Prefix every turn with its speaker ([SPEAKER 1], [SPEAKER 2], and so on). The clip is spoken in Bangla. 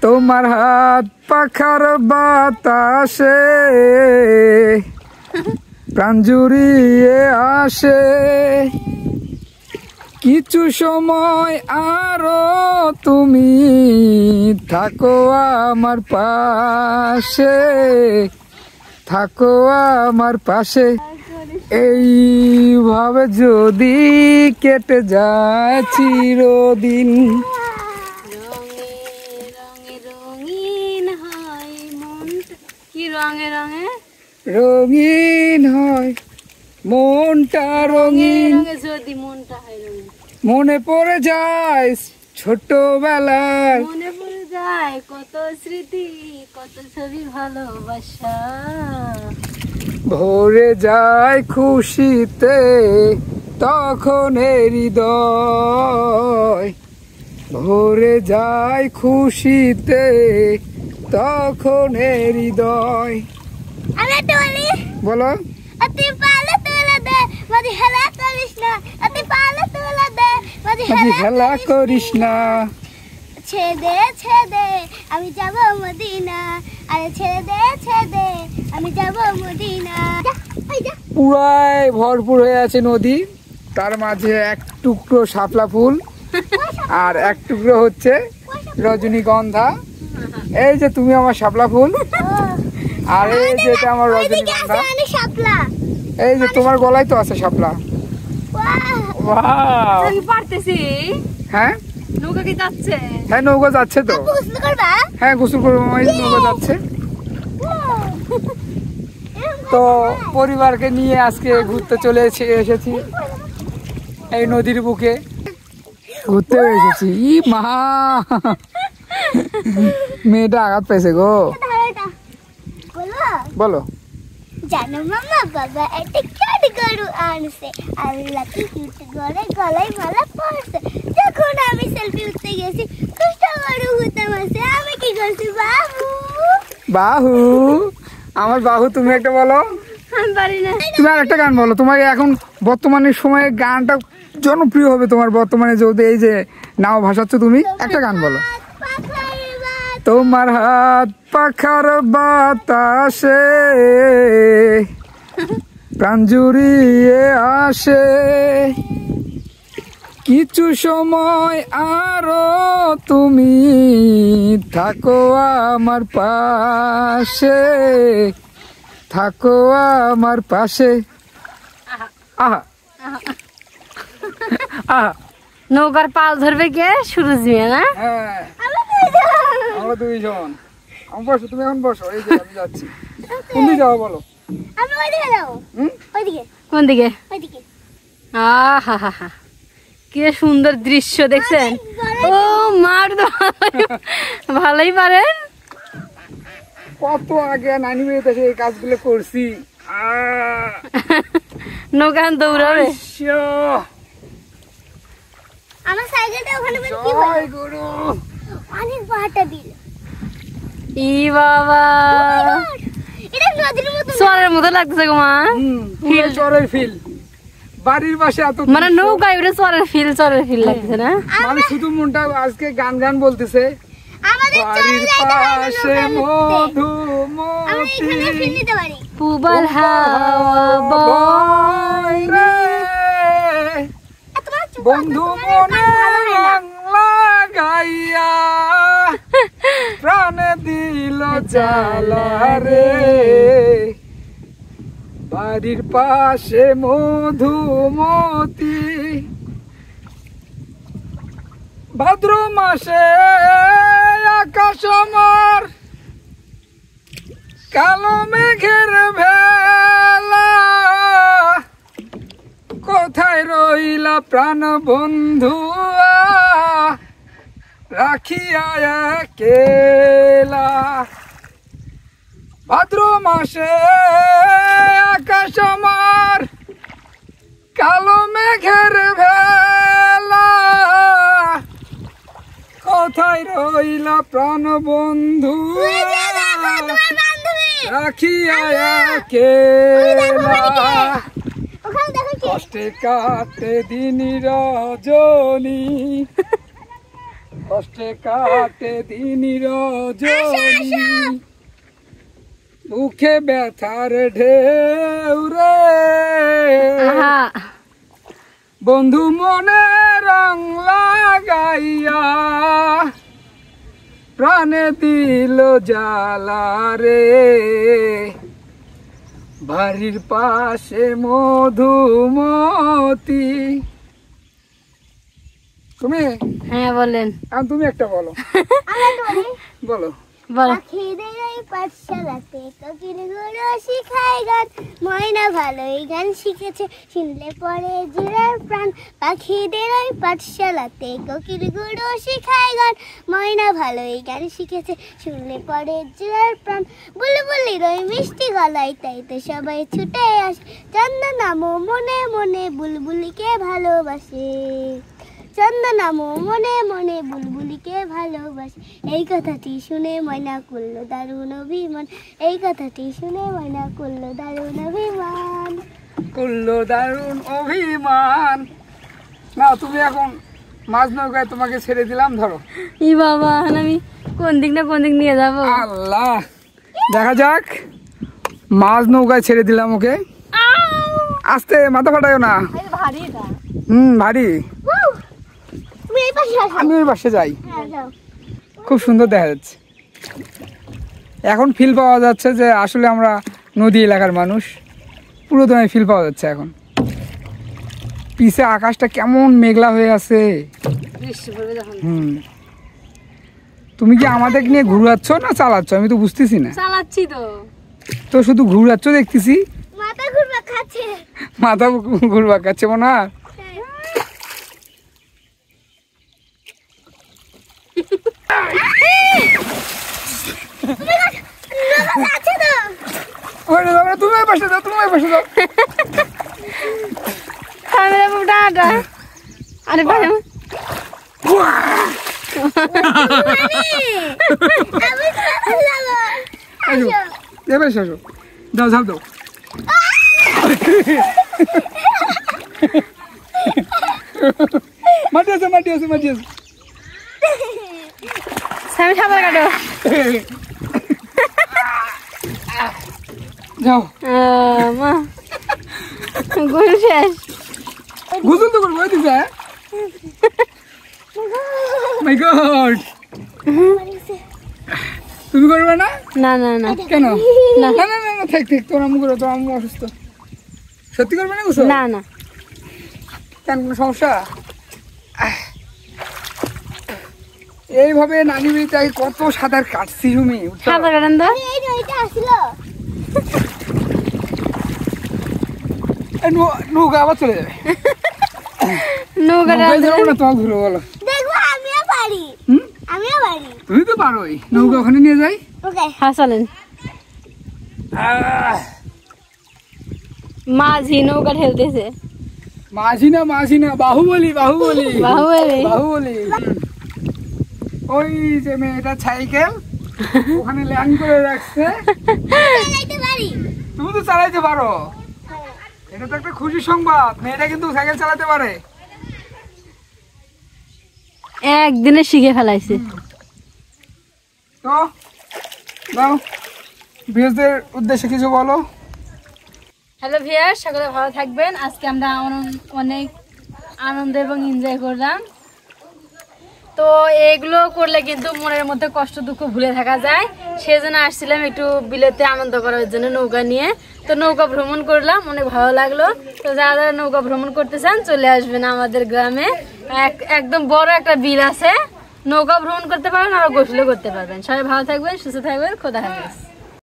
[SPEAKER 1] তোমার হাত পাখার বাতাসে প্রাণ জুড়িয়ে আসে, কিছু সময় আরো তুমি থাকো আমার পাশে, থাকো আমার পাশে। এইভাবে যদি কেটে যায় চিরদিন, রঙিন হয় মনটা, রঙিন
[SPEAKER 2] যদি মনটা হয় রঙিন,
[SPEAKER 1] মনে পড়ে যায় ছোটবেলায়,
[SPEAKER 2] মনে পড়ে যায় কত স্মৃতি, কত ছবি ভালোবাসা,
[SPEAKER 1] ভরে যায় খুশিতে তখন হৃদয়, ভরে যায় খুশিতে তখন হৃদয়। বলো খেলা করিস না,
[SPEAKER 2] ছেদে ছেদে আমি যাব মদিনা, আরে ছেদে ছেদে আমি যাব মদিনা।
[SPEAKER 1] পুরাই ভরপুর হয়ে আছে নদী, তার মাঝে এক টুকরো শাপলা ফুল আর এক টুকরো হচ্ছে রজনীগন্ধা। এই যে তুমি আমার শাপলা ফুল, আর এই যে এটা আমার রজনীগন্ধা, এই যে তোমার গলায় তো আছে শাপলা।
[SPEAKER 2] আমি পারতেছি।
[SPEAKER 1] হ্যাঁ
[SPEAKER 2] নৌকা কি যাচ্ছে?
[SPEAKER 1] হ্যাঁ নৌকা যাচ্ছে তো। হ্যাঁ গোসল করবো, নৌকা যাচ্ছে তো। পরিবারকে নিয়ে আজকে ঘুরতে চলে এসেছি এই নদীর বুকে, ঘুরতে এসেছি। ই মা, মেয়েটা আঘাত পেয়েছে গো। বলো।
[SPEAKER 2] জানো মামা, বাবা একটা ক্যাট গরু আনছে, আল্লাহ কি কিউট করে গলায় মালা পরছে। যখন আমি সেলফি উঠতে গেছি, দুষ্ট গরু হুতে মারছে। আমি কি করছি? বাহু
[SPEAKER 1] বাহু, আমার বাহু। তুমি একটা বলো।
[SPEAKER 2] আমি পারি না।
[SPEAKER 1] তুমি আর একটা গান বলো, তোমার এখন বর্তমানে সময়ে গানটা জনপ্রিয় হবে তোমার বর্তমানে, যদি এই যে নাও ভাসাচ্ছ তুমি, একটা গান বলো। তোমার হাত পাখার বাতাসে প্রাণ জুড়িয়ে আসে, কিছু সময় আরো তুমি থাকো আমার পাশে, থাকো আমার পাশে। আহা আহা,
[SPEAKER 2] নৌকার পাল ধরবে কে? সুরজ মিয়া না?
[SPEAKER 1] হ্যাঁ আমরা দুইজন। আমি বসো, তুমি এখন বসো। এই যে আমি যাচ্ছি। কোন দিকে যাবো বলো?
[SPEAKER 2] আমি ওইদিকে যাবো। ওইদিকে। কোন দিকে? ওইদিকে। আহা হা হা, কি সুন্দর দৃশ্য দেখছেন। ও মার তো ভালোই পারেন।
[SPEAKER 1] কত আগে নানি মেয়েতে এই কাজগুলো করছি।
[SPEAKER 2] নৌকা দৌড়াবে।
[SPEAKER 3] আমার সাইকেলটা ওখানে কি হলো?
[SPEAKER 1] জয় গুরু।
[SPEAKER 3] অনেক বাটা দিল।
[SPEAKER 2] ই বাবা,
[SPEAKER 3] এটা নদীর মতো,
[SPEAKER 2] চরের মতো লাগতেছে গো মা।
[SPEAKER 1] ফিল, চরের ফিল। বাড়ির পাশে এত
[SPEAKER 2] মানে নৌকায় উঠে চরের ফিল লাগতেছে না?
[SPEAKER 1] মানে শুধু মনটা আজকে গান গান বলতেছে।
[SPEAKER 3] আমাদের
[SPEAKER 1] বাড়ির পাশে মধুমতি
[SPEAKER 3] ফিল নিতে পারি।
[SPEAKER 2] পুবাল হাওয়া বয় রে,
[SPEAKER 1] বন্ধু মনে লাগাইয়া প্রাণে দিল জ্বালা রে, বাড়ির পাশে মধুমতি। ভাদ্র মাসে আকাশ আমার কালো মেঘের ভেলা, কোথায় রইলা প্রাণ বন্ধুয়া রাখিয়া একেলা। ভাদ্র মাসে আকাশ আমার কালো মেঘের ভেলা, কোথায় রইলা প্রাণ বন্ধু রাখিয়া একেলা। কষ্টে কাটে দিন রজনী, কষ্টে কাটে দিন রজনী, বুকে ব্যথার ঢেউ রে, বন্ধু মনে রং লাগাইয়া প্রাণে দিল জ্বালা রে, বাড়ির পাশে মধুমতি। তুমি?
[SPEAKER 2] হ্যাঁ বলেন।
[SPEAKER 1] তুমি একটা বলো। বলো।
[SPEAKER 3] পাখিদের ওই পাঠশালাতে কোকিল গুলো শিখায় গান, ময়না ভালোই গান শিখেছে শুনলে পরে জুড়ার প্রাণ। পাখিদের ওই পাঠশালাতে কোকিল গুলো শিখায় গান, ময়না ভালোই গান শিখেছে শুনলে পরে জুড়ার প্রাণ। বুলবুলির ওই মিষ্টি গলায় তাই তো সবাই ছুটে আসে, চন্দনামো মনে মনে বুলবুলিকে ভালোবাসে, চন্দনামো মনে মনে বুলবুলিকে ভালোবাসে। এই কথাটি শুনে ময়না করলো দারুণ অভিমান, এই কথাটি শুনে ময়না করলো দারুণ অভিমান,
[SPEAKER 1] করলো দারুণ অভিমান। না তুমি এখন মাঝ নৌকায় তোমাকে ছেড়ে দিলাম, ধরো।
[SPEAKER 2] ই বাবা, আমি কোন দিক না কোন দিক নিয়ে যাবো।
[SPEAKER 1] আল্লাহ, দেখা যাক। মাঝ নৌকায় ছেড়ে দিলাম ওকে। আস্তে, মাথা ফাটায়ও না।
[SPEAKER 2] ভারী এটা।
[SPEAKER 1] ভারী।
[SPEAKER 3] তুমি এই পাশে আসো।
[SPEAKER 1] আমি ওই পাশে যাই।
[SPEAKER 3] হ্যাঁ, যাও।
[SPEAKER 1] খুব সুন্দর দেখা যাচ্ছে। এখন ফিল পাওয়া যাচ্ছে যে আসলে আমরা নদী এলাকার মানুষ। পুরো দমে ফিল পাওয়া যাচ্ছে এখন। পিছে আকাশটা কেমন মেঘলা হয়ে আছে।
[SPEAKER 2] বৃষ্টি পড়বে যখন।
[SPEAKER 1] তুমি কি আমাদের নিয়ে ঘুরাচ্ছ না চালাচ্ছ? আমি তো বুঝতেছি না।
[SPEAKER 2] চালাচ্ছি তো।
[SPEAKER 1] তো শুধু ঘুরাচ্ছ দেখতেছি।
[SPEAKER 3] মাথা ঘুরবা খাচ্ছে।
[SPEAKER 1] মাথা ঘুরবা কাচ্ছে মনে হয়। তুমি ওই পাশে যাও, তুমি ওই পাশে যাও।
[SPEAKER 2] আরে ভাই
[SPEAKER 1] এবার এসো, দাও ঝাল দাও। মাটি আছে, মাটি আছে, মাটি আছে।
[SPEAKER 2] আমি সাঁতার কাটো।
[SPEAKER 1] যাও।
[SPEAKER 2] মা গরু শেষ।
[SPEAKER 1] গোসল তো করবো দিছে। মাই গড, তুমি করবে না?
[SPEAKER 2] না না না।
[SPEAKER 1] কেন? না না না না, থাক থাক, তোর আম্মু করো, তোর আম্মু অসুস্থ। সত্যি করবে না গোসল?
[SPEAKER 2] না না।
[SPEAKER 1] কেন, কোনো সমস্যা? এইভাবে নানি বাড়িতে কত সাঁতার কাটছি তুমি।
[SPEAKER 2] সাঁতার কাটেন তো।
[SPEAKER 3] এই যে এটা আসলো।
[SPEAKER 1] নৌকা আবার চলে যাবে।
[SPEAKER 2] নৌকাটা
[SPEAKER 1] যাবো না, তোমাকে ঘুরো বলো।
[SPEAKER 3] দেখবো আমিও পারি। আমিও পারি।
[SPEAKER 1] তুমি তো পারোই। নৌকা ওখানে নিয়ে যাই।
[SPEAKER 3] ওকে।
[SPEAKER 2] হ্যাঁ চলেন। মাঝি নৌকা ঠেলতেছে।
[SPEAKER 1] মাঝি না, মাঝি না, বাহুবলি, বাহুবলি,
[SPEAKER 2] বাহুবলি।
[SPEAKER 1] বাহুবলি। ওই যে মেয়েটা সাইকেল ওখানে ল্যান্ড করে রাখছে।
[SPEAKER 3] চালাইতে পারি।
[SPEAKER 1] তুমি তো চালাইতে পারো। এটা তো একটা খুশি সংবাদ। মেয়েটা কিন্তু সাইকেল চালাতে পারে।
[SPEAKER 2] একদিনে শিখে ফেলাইছে।
[SPEAKER 1] তো দাও, ভিউয়ারদের উদ্দেশ্যে কিছু বলো।
[SPEAKER 2] হ্যালো ভিউয়ার, সকলে ভালো থাকবেন। আজকে আমরা অনেক আনন্দ এবং এনজয় করলাম। তো এগুলো করলে কিন্তু মনের মধ্যে কষ্ট দুঃখ ভুলে থাকা যায়। সেজন্য আসছিলাম একটু বিলেতে আনন্দ করার জন্য নৌকা নিয়ে। তো নৌকা ভ্রমণ করলাম, অনেক ভালো লাগলো। তো যারা যারা নৌকা ভ্রমণ করতে চান চলে আসবেন আমাদের গ্রামে। একদম বড় একটা বিল আছে, নৌকা ভ্রমণ করতে পারবেন আর গোসলও করতে পারবেন। সবাই ভালো থাকবেন, সুস্থ থাকবেন। খোদা হাফেজ।